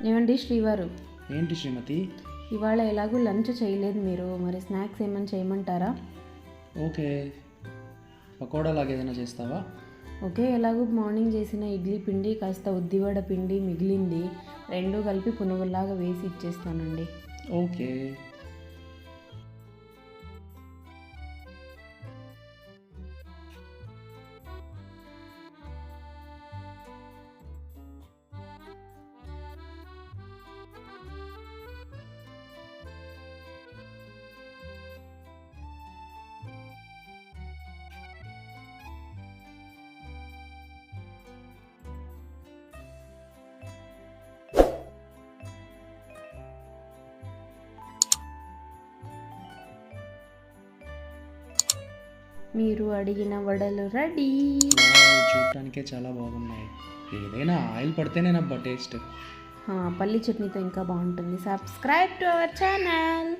ఏమండి శ్రీవారు, ఏంటి శ్రీమతి? ఇవాళ ఎలాగూ లంచ్ చేయలేదు మీరు, మరి స్నాక్స్ ఏమైనా చేయమంటారా? ఓకే, పకోడా లాగా ఏదైనా చేస్తావా? ఓకే, ఎలాగూ మార్నింగ్ చేసిన ఇడ్లీ పిండి కాస్త ఉద్దివడ పిండి మిగిలింది, రెండు కలిపి పునుగుల్లాగా వేసి ఇచ్చేస్తానండి. ఓకే. మీరు అడిగిన వడలు రెడీ. చూడటానికే చాలా బాగున్నాయి. ఏదైనా ఆయిల్ పడితేనేనబ్బా టేస్ట్. పల్లి చట్నీతో ఇంకా బాగుంటుంది. Subscribe to our channel.